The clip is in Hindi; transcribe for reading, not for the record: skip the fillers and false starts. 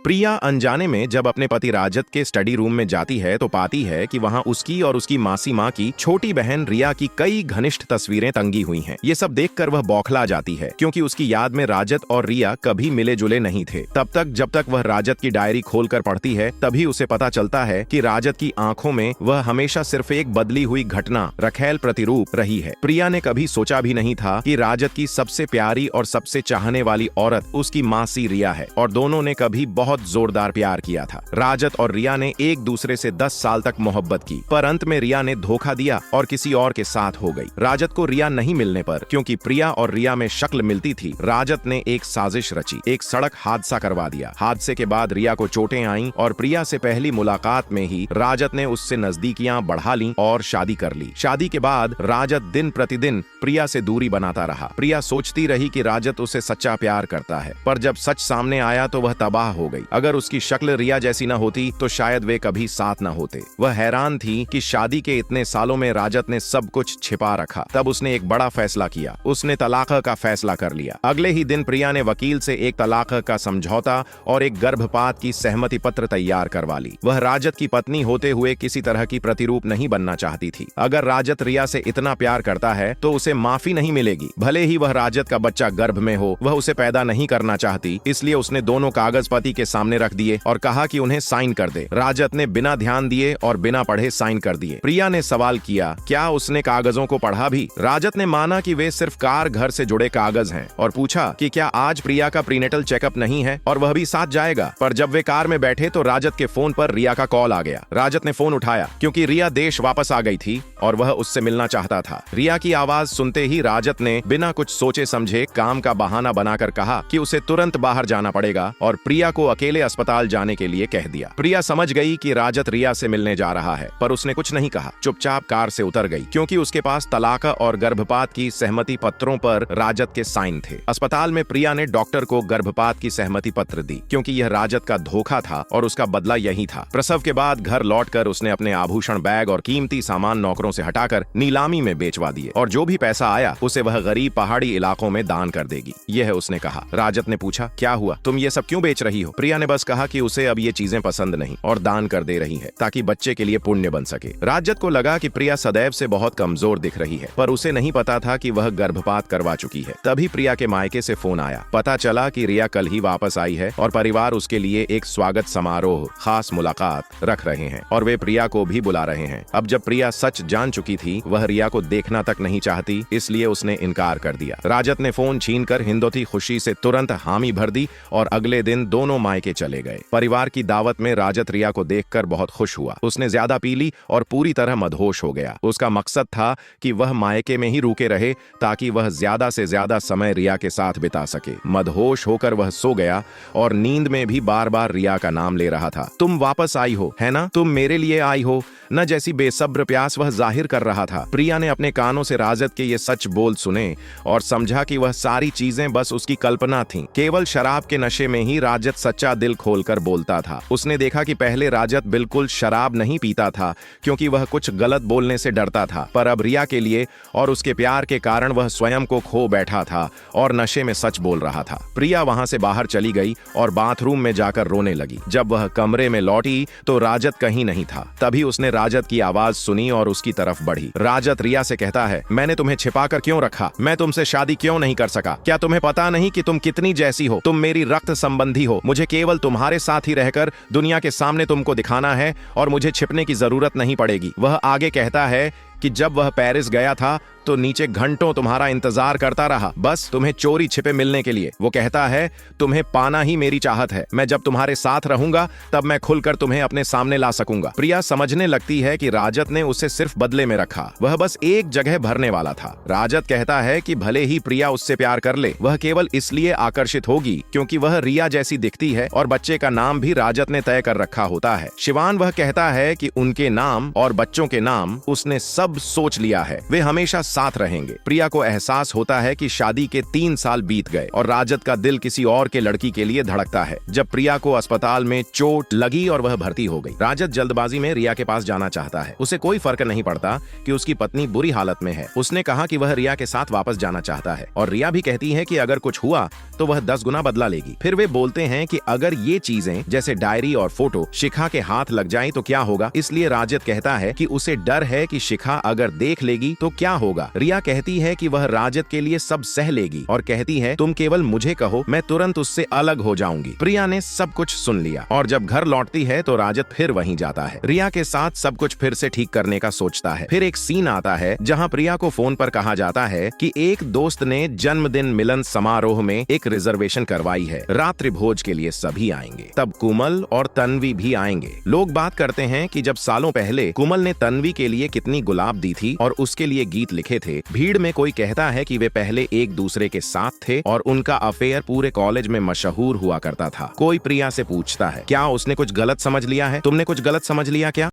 प्रिया अनजाने में जब अपने पति राजत के स्टडी रूम में जाती है तो पाती है कि वहां उसकी और उसकी मासी माँ की छोटी बहन रिया की कई घनिष्ठ तस्वीरें टंगी हुई हैं। ये सब देखकर वह बौखला जाती है क्योंकि उसकी याद में राजत और रिया कभी मिले जुले नहीं थे। तब तक जब तक वह राजत की डायरी खोलकर पढ़ती है तभी उसे पता चलता है कि राजत की आंखों में वह हमेशा सिर्फ एक बदली हुई घटना रखेल प्रतिरूप रही है। प्रिया ने कभी सोचा भी नहीं था कि राजत की सबसे प्यारी और सबसे चाहने वाली औरत उसकी मासी रिया है और दोनों ने कभी बहुत जोरदार प्यार किया था। राजत और रिया ने एक दूसरे से 10 साल तक मोहब्बत की, पर अंत में रिया ने धोखा दिया और किसी और के साथ हो गई। राजत को रिया नहीं मिलने पर, क्योंकि प्रिया और रिया में शक्ल मिलती थी, राजत ने एक साजिश रची, एक सड़क हादसा करवा दिया। हादसे के बाद रिया को चोटें आईं और प्रिया से पहली मुलाकात में ही राजत ने उससे नजदीकियां बढ़ा ली और शादी कर ली। शादी के बाद राजत दिन प्रतिदिन प्रिया से दूरी बनाता रहा। प्रिया सोचती रही कि राजत उसे सच्चा प्यार करता है, पर जब सच सामने आया तो वह तबाह हो गई। अगर उसकी शक्ल रिया जैसी न होती तो शायद वे कभी साथ न होते। वह हैरान थी कि शादी के इतने सालों में राजत ने सब कुछ छिपा रखा। तब उसने एक बड़ा फैसला किया, उसने तलाक का फैसला कर लिया। अगले ही दिन प्रिया ने वकील से एक तलाक का समझौता और एक गर्भपात की सहमति पत्र तैयार करवा ली। वह राजत की पत्नी होते हुए किसी तरह की प्रतिरूप नहीं बनना चाहती थी। अगर राजत रिया से इतना प्यार करता है तो उसे माफी नहीं मिलेगी। भले ही वह राजत का बच्चा गर्भ में हो, वह उसे पैदा नहीं करना चाहती। इसलिए उसने दोनों कागज पति के सामने रख दिए और कहा कि उन्हें साइन कर दे। राजत ने बिना ध्यान दिए और बिना पढ़े साइन कर दिए। प्रिया ने सवाल किया, क्या उसने कागजों को पढ़ा भी? राजत ने माना कि वे सिर्फ कार घर से जुड़े कागज हैं और पूछा कि क्या आज प्रिया का प्रीनेटल चेकअप नहीं है और वह भी साथ जाएगा। पर जब वे कार में बैठे तो राजत के फोन पर रिया का कॉल आ गया। राजत ने फोन उठाया क्योंकि रिया देश वापस आ गई थी और वह उससे मिलना चाहता था। रिया की आवाज सुनते ही राजत ने बिना कुछ सोचे समझे काम का बहाना बनाकर कहा कि उसे तुरंत बाहर जाना पड़ेगा और प्रिया को अकेले अस्पताल जाने के लिए कह दिया। प्रिया समझ गई कि राजत रिया से मिलने जा रहा है, पर उसने कुछ नहीं कहा, चुपचाप कार से उतर गई क्योंकि उसके पास तलाक और गर्भपात की सहमति पत्रों पर राजत के साइन थे। अस्पताल में प्रिया ने डॉक्टर को गर्भपात की सहमति पत्र दी क्योंकि यह राजत का धोखा था और उसका बदला यही था। प्रसव के बाद घर लौटकर उसने अपने आभूषण, बैग और कीमती सामान नौकरों से हटाकर नीलामी में बेचवा दिए और जो भी पैसा आया उसे वह गरीब पहाड़ी इलाकों में दान कर देगी, यह उसने कहा। राजत ने पूछा, क्या हुआ, तुम ये सब क्यों बेच रही हो? प्रिया ने बस कहा कि उसे अब ये चीजें पसंद नहीं और दान कर दे रही है ताकि बच्चे के लिए पुण्य बन सके। राजत को लगा कि प्रिया सदैव से बहुत कमजोर दिख रही है, पर उसे नहीं पता था कि वह गर्भपात करवा चुकी है। तभी प्रिया के मायके से फोन आया। पता चला कि रिया कल ही वापस आई है और परिवार उसके लिए एक स्वागत समारोह, खास मुलाकात रख रहे हैं और वे प्रिया को भी बुला रहे हैं। अब जब प्रिया सच जान चुकी थी, वह रिया को देखना तक नहीं चाहती, इसलिए उसने इनकार कर दिया। राजत ने फोन छीनकर हिंदोती खुशी से तुरंत हामी भर दी और अगले दिन दोनों मायके चले गए। परिवार की दावत में राजत रिया को देखकर बहुत खुश हुआ। उसने ज्यादा पी ली और पूरी तरह मदहोश हो गया। उसका मकसद था कि वह मायके में ही रुके रहे ताकि वह ज्यादा से ज्यादा समय रिया के साथ बिता सके। मदहोश होकर वह सो गया और नींद में भी बार बार रिया का नाम ले रहा था। तुम वापस आई हो, है ना? तुम मेरे लिए आई हो न? जैसी बेसब्र प्यास वह जाहिर कर रहा था। प्रिया ने अपने कानों से राजत के ये सच बोल सुने और समझा कि वह सारी चीजें बस उसकी कल्पना थीं। केवल शराब के नशे में ही राजत सच्चा दिल खोलकर बोलता था। उसने देखा कि पहले राजत बिल्कुल शराब नहीं पीता था क्योंकि वह कुछ गलत बोलने से डरता था, पर अब रिया के लिए और उसके प्यार के कारण वह स्वयं को खो बैठा था और नशे में सच बोल रहा था। प्रिया वहां से बाहर चली गई और बाथरूम में जाकर रोने लगी। जब वह कमरे में लौटी तो राजत कहीं नहीं था। तभी उसने राजत की आवाज सुनी और उसकी तरफ बढ़ी। राजत रिया से कहता है, मैंने तुम्हें छिपाकर क्यों रखा? मैं तुमसे शादी क्यों नहीं कर सका? क्या तुम्हें पता नहीं कि तुम कितनी जैसी हो? तुम मेरी रक्त संबंधी हो। मुझे केवल तुम्हारे साथ ही रहकर दुनिया के सामने तुमको दिखाना है और मुझे छिपने की जरूरत नहीं पड़ेगी। वह आगे कहता है कि जब वह पेरिस गया था तो नीचे घंटों तुम्हारा इंतजार करता रहा, बस तुम्हें चोरी छिपे मिलने के लिए। वो कहता है, तुम्हें पाना ही मेरी चाहत है। मैं जब तुम्हारे साथ रहूंगा तब मैं खुलकर तुम्हें अपने सामने ला सकूंगा। प्रिया समझने लगती है कि राजत ने उसे सिर्फ बदले में रखा, वह बस एक जगह भरने वाला था। राजत कहता है कि भले ही प्रिया उससे प्यार कर ले, वह केवल इसलिए आकर्षित होगी क्योंकि वह रिया जैसी दिखती है और बच्चे का नाम भी राजत ने तय कर रखा होता है। शिवान वह कहता है कि उनके नाम और बच्चों के नाम उसने सब सोच लिया है। वे हमेशा साथ रहेंगे। प्रिया को एहसास होता है कि शादी के 3 साल बीत गए और राजत का दिल किसी और के लड़की के लिए धड़कता है। जब प्रिया को अस्पताल में चोट लगी और वह भर्ती हो गई, राजत जल्दबाजी में रिया के पास जाना चाहता है। उसे कोई फर्क नहीं पड़ता कि उसकी पत्नी बुरी हालत में है। उसने कहा कि वह रिया के साथ वापस जाना चाहता है और रिया भी कहती है कि अगर कुछ हुआ तो वह 10 गुना बदला लेगी। फिर वे बोलते हैं कि अगर ये चीजें जैसे डायरी और फोटो शिखा के हाथ लग जाएं तो क्या होगा। इसलिए राजत कहता है कि उसे डर है कि शिखा अगर देख लेगी तो क्या होगा। रिया कहती है कि वह राजत के लिए सब सह लेगी और कहती है तुम केवल मुझे कहो, मैं तुरंत उससे अलग हो जाऊंगी। प्रिया ने सब कुछ सुन लिया और जब घर लौटती है तो राजत फिर वहीं जाता है। रिया के साथ सब कुछ फिर से ठीक करने का सोचता है। फिर एक सीन आता है जहां प्रिया को फोन पर कहा जाता है कि एक दोस्त ने जन्मदिन मिलन समारोह में एक रिजर्वेशन करवाई है, रात्रि भोज के लिए सभी आएंगे। तब कुमल और तन्वी भी आएंगे। लोग बात करते हैं कि जब सालों पहले कुमल ने तन्वी के लिए कितनी गुलाब दी थी और उसके लिए गीत लिखे थे। भीड़ में कोई कहता है कि वे पहले एक दूसरे के साथ थे और उनका अफेयर पूरे कॉलेज में मशहूर हुआ करता था। कोई प्रिया से पूछता है क्या उसने कुछ गलत समझ लिया है, तुमने कुछ गलत समझ लिया क्या।